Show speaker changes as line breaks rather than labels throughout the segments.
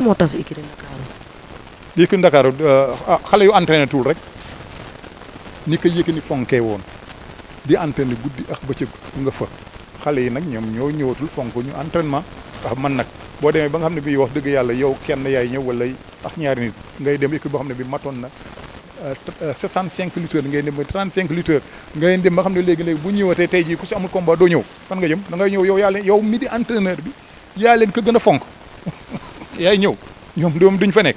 moo tas écurie Ndakarou.
Écurie Ndakarou xale yu entraîné tuul rek ni ko Yékini fonkee woon di entraîné guddi ak bëccëg nga fa xale yi nag ñoom ñoo ñëwatul fonk ñu entraînement ndax man nag boo demee ba nga xam ne bii wax dëgg yàlla yow kenn yaay ñëw wala ak ñaari nit ngay dem écurie boo xam ne bi matoon na 65 lutteurs ngay dem ba 35 lutteurs ngay dem ba xam ne léegi bu ñëwatee tey jii ku si amul combat doo ñëw fan nga jëm da ngay ñëw yow yaa leen yow mi di entraîneur bi yaa leen ko gën a fonk yaay ñëw ñoom duñ fa nekk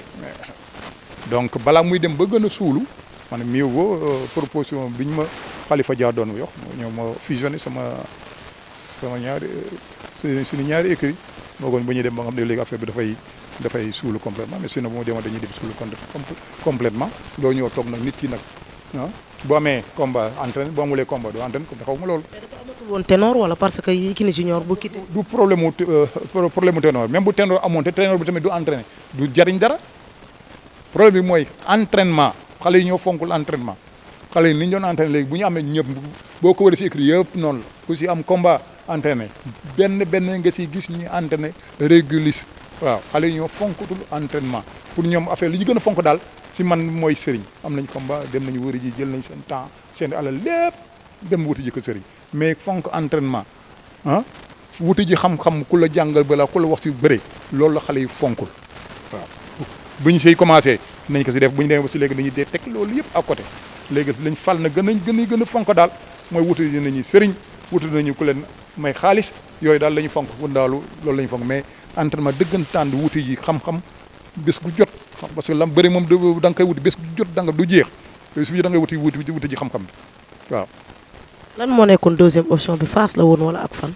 donc balaa muy dem ba gën a suulu man mieux vaut proposition bi ñu ma Khalifa Dia doon yox ñoo ma fusionné sama ñaari suñu ñaari écurie moo gën ba ñuy dem ba nga xam ne léegi affaire bi dafay suulu complètement mais sinon bu ma demoon dañuy dem suulu complètement doo ñëw toog nag nit ki nag boo amee combat entraîné boo amulee combat doo entraîné comme xaw ma loolu.
dafa amatul woon ténor wala parce que Yékini junior bu quitté.
du problème mu ténor même bu ténor amoon te ténor bi tamit du entraîné du jariñ dara problème bi mooy entraînement xale yi ñoo fonkul entraînement xale yi ni ñu doon entraîné léegi bu ñu amee ñëpp boo ko wëree si écurie yëpp noonu la ku si am combat entraîné benn nga si gis ñu entraîné régulier waaw xale yi ñoo fonkutul entraînement pour ñoom affaire li ñu gën a fonk daal si man mooy sëriñ am nañ combat dem nañu wëri ji jël nañ seen temps seen alal lépp dem wuti ji ko sëriñ mais fonk entraînement wuti ji xam-xam ku la jàngal balaa ku la wax si bëre loolu la xale yi fonkul waaw bu ñu siy commencé nañ ko si def bu ñu demee ba si léegi dañuy dee teg loolu yëpp à côté léegi lañ fal na gën a fonk daal mooy wuti ji nañu sëriñ wuti nañu ku leen may xaalis yooyu daal la ñu fonk wundaalu loolu la ñu fonk mais entraînement dëggantaan di wuti ji xam-xam bés gu jot parce que lam bëri moom da nga koy wuti bés gu jot da nga du jeex su da ngay wuti ji xam-xam bi waaw.
lan moo nekkoon deuxième option bi Fass la woon wala ak fan.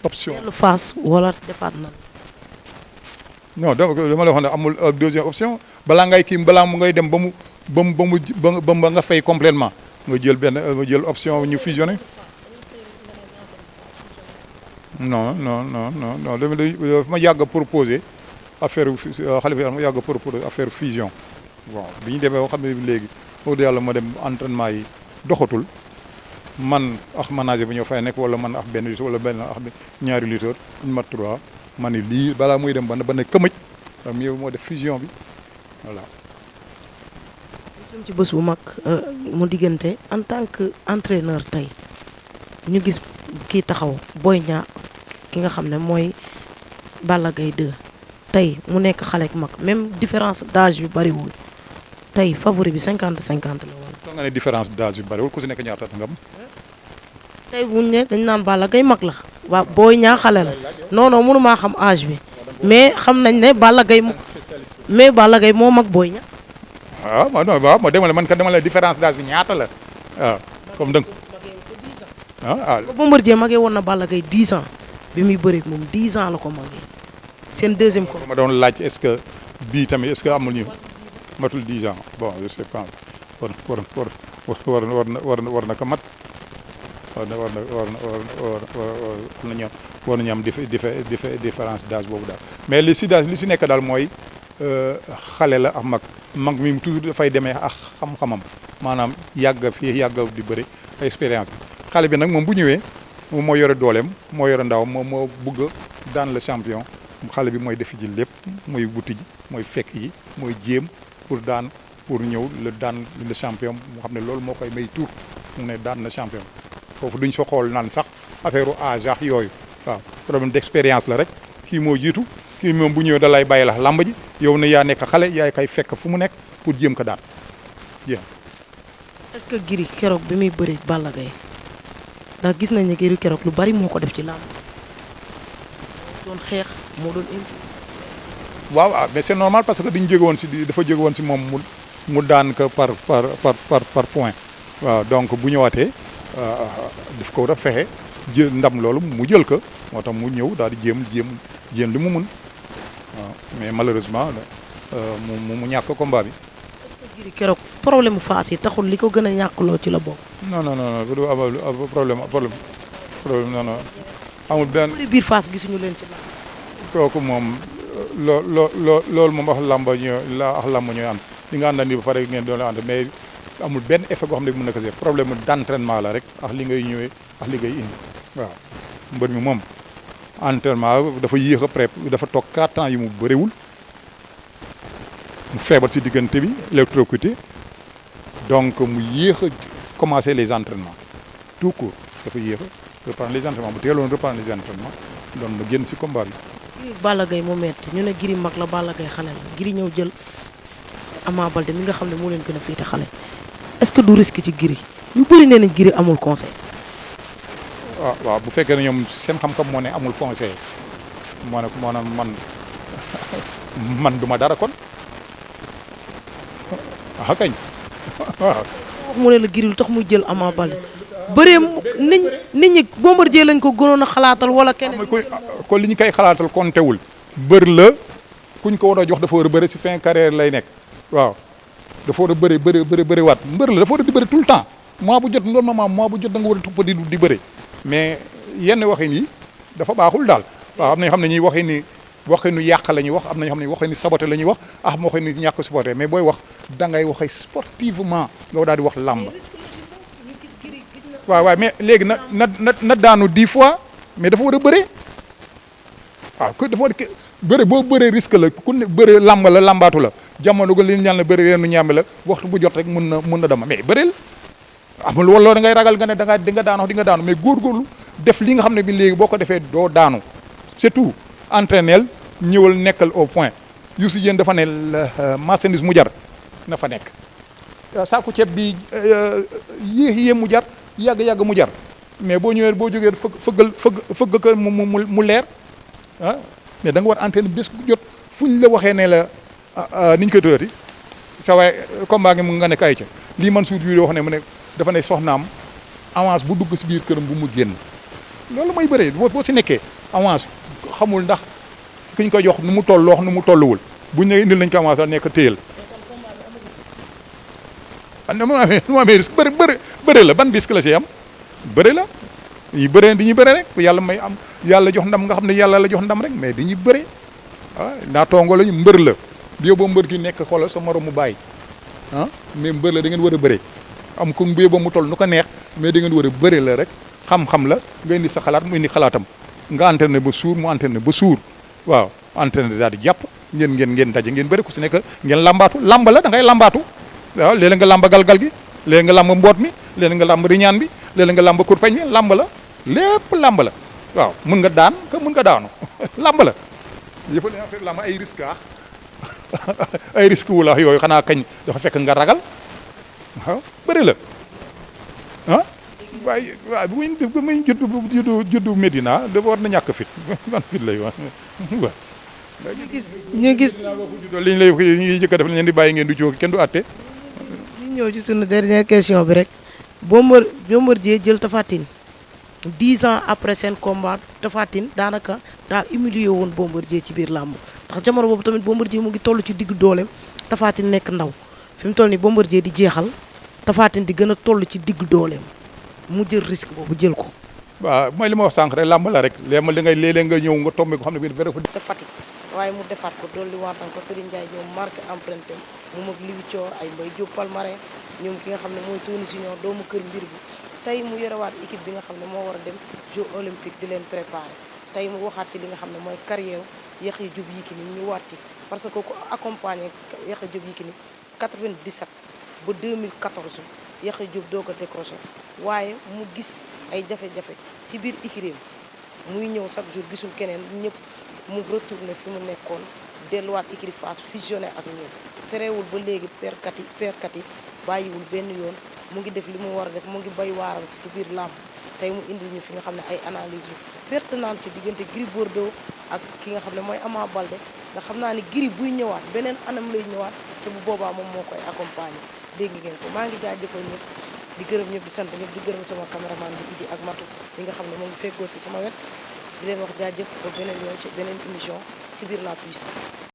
option
dellu Fass wala defaat nan.
non dama la wax ne amul deuxième option balaa ngay kii balaa mu ngay dem ba mu nga fay complètement nga jël option ñu fusionné. non dafa ma yàgg a proposé affaire xale bi ma yàgg a proposé affaire fusion bon bi ñu demee ba xam ne léegi wax dëgg yàlla ma dem entraînement yi doxatul man ak manager bi ñoo fay nekk wala man ak benn lutteur wala benn ak ñaari lutteur ñu mat 3 ma ne lii balaa muy dem ba ne këmëj am yow moo def fusion bi voilà.
ñu ci bés bu mag mu diggante en tant que entraîneur tey ñu gis kii taxaw Boy Niang ki nga xam ne mooy Balla Gaye 2 tey mu nekk xale ak mag même différence d'âge bi bariwul tey favori bi 50-50 la wala.
soo nga ne différence d'âge bi bariwul ku si nekk ñaata at nga am.
tey buñ ne dañ naan Balla Gaye mag la waaw Boy Niang xale la non mënumaa xam âge bi mais xam nañ ne Balla Gaye moo mag Boy Niang.
waaw ma dama la man kat dama la différence d'âge bi ñaata la waaw comme dëgg.
ba Bombardier magee woon na Balla Gaye 10 ans bi muy bëreeg moom 10 ans la ko magee seen deuxième ko.
ma doon laaj est-ce que bii tamit est-ce que amul ñu matul 10 ans bon je sais pas war na ko mat war nañu am différence d'âge boobu daal mais li si nekk daal mooy xale la ak mag mi toujours dafay demee ak xam-xamam maanaam yàgg di bëri expérience bi. xale bi nag moom bu ñëwee moom moo yore dooleem moo yore ndaw moom moo bëgg daan le champion xale bi mooy defi ji lépp mooy wuti ji mooy fekk yi mooy jéem pour ñëw daan le champion mu xam ne loolu moo koy may tour mu ne daan na champion foofu duñ fa xool naan sax affaire u âge ak yooyu waaw problème d'expérience la rek kii moo jiitu kii moom bu ñëwee da lay bàyyi la làmb ji yow ne yaa nekk xale yaay koy fekk fu mu nekk pour jéem ko daan jéem.
est-ce que Gris keroog bi muy bëreeg Balla Gaye ndax gis nañ ne Gris keroog lu bari moo ko def ci làmb doon xeex moo doon indi.
waaw mais c'est normal parce que dafa jóge woon si moom mu daan ko par point waaw donc bu ñëwaatee daf ko war a fexe jël ndam loolu mu jël ko moo tax mu ñëw daal di jéem li mu mun waaw mais malheureusement mu ñàkk combat bi.
Gris keroog problème mu Fass yi taxul li ko gën a ñàkkloo ci la bokk.
non du am problème non amul benn.
biir Fass gisuñu leen ci làmb.
kooku moom loolu moom ak làmb ñooy am li nga àndal nii ba pare ngeen doon la ànd mais amul benn effet boo xam ne mën na ko def problème d'entraînement la rek ak li ngay ñëwee ak li ngay indi waaw mbër mi moom entraînement dafa yéex a prép dafa toog 4 ans yi mu bëriwul mu feebar si diggante bi électrocuté donc mu yéex a commencer les entraînements tout court dafa yéex a reprendre les entraînements bu teeloon reprendre les entraînements doon na génn si combat bi.
Gris Balla Gaye mu metti ñu ne Gris mag la Balla Gaye xale la Gris ñëw jël Ama Baldé mi nga xam ne moo leen gën a féete xale est-ce que du risque ci Gris ñu bëri nee nañ Gris amul conseil.
waaw bu fekkee ne ñoom seen xam-xam moo ne amul conseil moo ne man duma dara kon kañ waaw.
wax mu ne la Gris lu tax muy jël Ama Baldé bëree nit ñi Bombardier lañ ko gënoon a xalaatal wala keneen.
kon li ñu koy xalaatal kontewul bër la kuñ ko war a jox dafa war a bëri si fin carrière lay nekk waaw dafa war a bëri waat mbër la dafa war a di bëri tout le temps mois bu jot normalement mois bu jot da nga war a topp di bëri mais yenn waxin yi dafa baaxul daal waaw am na ñoo xam ne ñuy waxinu yàq la ñuy wax am na ñoo xam ne waxinu saboté la ñuy wax moo waxinu ñàkk saboté mais booy wax da ngay waxee sportivement nga daal di wax làmb waaw mais léegi na daanu 10 fois mais dafa war a bëree waaw ku dafa war a bëre boo bëree risque la ku ne bëre làmb la làmbaatu la jamono ga li ñu ñaan la bëri reenu ñaambi la waxtu bu jot rek mun na dama mais bëreel amul wala da ngay ragal nga ne di nga daanu mais góorgóorlu def li nga xam ne bi léegi boo ko defee doo daanu c'est tout entraînel ñëwal nekkal au point Youssou Dieng dafa ne marchandise mu jar na fa nekk saaku ceeb bi yéex mu jar yàgg mu jar mais boo ñëwee boo jógee fëgg ko mu leer ah mais da nga war entraîner bés bu jot fuñ la waxee ne la ni ñu koy tuddati sa waay combat ngi mu nga ne kay ca lii man suut yu wax ne mu ne dafa ne soxnaam avance bu dugg si biir këram bu mu génn loolu mooy bëree boo si nekkee avance xamul ndax ki ñu koy jox nu mu toll loo xam nu mu tolluwul buñ ne indil nañ ko avance la nekk téyel nu mu amee risque bëri la ban risque la si am bëri la yi bëree di ñuy bëre rek yàlla may am yàlla jox ndam nga xam ne yàlla la jox ndam rek mais dañuy bëre naa toongo lañu mbër la bi boo mbër gi nekk xoolal sa morom mu bàyyi mais mbër la da ngeen war a bëre am ko mbé ba mu toll nu ko neex mais da ngeen war a bëre la rek xam-xam la nga indi sa xalaat mu indi xalaatam nga entraîné ba suur mu entraîné ba suur waaw entraîné daal di jàpp ngeen daje ngeen bëri ku si nekk ngeen lambaatu lamba la da ngay lambaatu waaw léeg-léeg nga lamba galgal gi léeg nga lamba mboot mi léeg nga lamba riñaan bi léeg nga lamba kurpeñ mi lamba la lépp lamb la waaw mun nga daan ka mun nga daanu lamb la yëpp affaire lamb ay risque ay risque wu la yooyu xanaa kañ dafa fekk nga ragal waaw bëri la waaye bu muy juddu Medina dafa war na ñàkk fit man fit lay wax waaw
ñu gis
liñ lay ñuy jëkk a def leen di bàyyi ngeen du jóg kenn du àtte
ñu ñëw ci sunu dernière question bi rek Bombardier jël Tapha Tine 10 ans après seen combat Tapha Tine daanaka daa humilié woon Bombardier ci biir làmb ndax jamono boobu tamit Bombardier mu ngi toll ci diggu dooleem Tapha Tine nekk ndaw fi mu toll nii Bombardier di jeexal Tapha Tine di gën a toll ci diggu dooleem mu jël risque boobu jël ko.
waaw mooy li ma wax sànq rek làmb la rek léeg-léeg nga ñëw nga tombé ko xam ne bii dafa
ca Fatick waaye mu defaat ko dolli waataan ko Serigne Ndiaye ñoom marqué empreinte mu mag Liwi Thior ay Mbaye Diop Palmarin ñoom ki nga xam ne mooy Tony Junior doomu kër mbir bi tey mu yorewaat équipe bi nga xam ne moo war a dem Jeux olympiques di leen préparer tey mu waxaat ci li nga xam ne mooy carrière Yaxya Diop Yékini ñu waat ci parce que ku accompagné Yaxya Diop Yékini 97 ba 2014 Yaxya Diop doo ko décroché waaye mu gis ay jafe-jafe ci biir écurie muy ñëw chaque jour gisul keneen ñëpp mu retourné fi mu nekkoon delluwaat écurie Fass fusionné ak ñoom terewul ba léegi perkat yi bàyyiwul benn yoon mu ngi def li mu war a def mu ngi bay waaram si ci biir làmb tey mu indil ñu fi nga xam ne ay analyse yu pertinente ci diggante Gris Bordeaux ak ki nga xam ne mooy Ama Baldé nga xam naa ni Gris buy ñëwaat beneen anam lay ñëwaat te bu boobaa moom moo koy accompagner dégg ngeen ko maa ngi jaajëfal ñëpp di gërëm ñëpp di sant ñëpp di gërëm sama caméraman bi Idi ak Matu li nga xam ne moo ngi feggoo ci sama wet di leen wax jaajëf ba beneen yoon ci beneen émission ci biir la puissance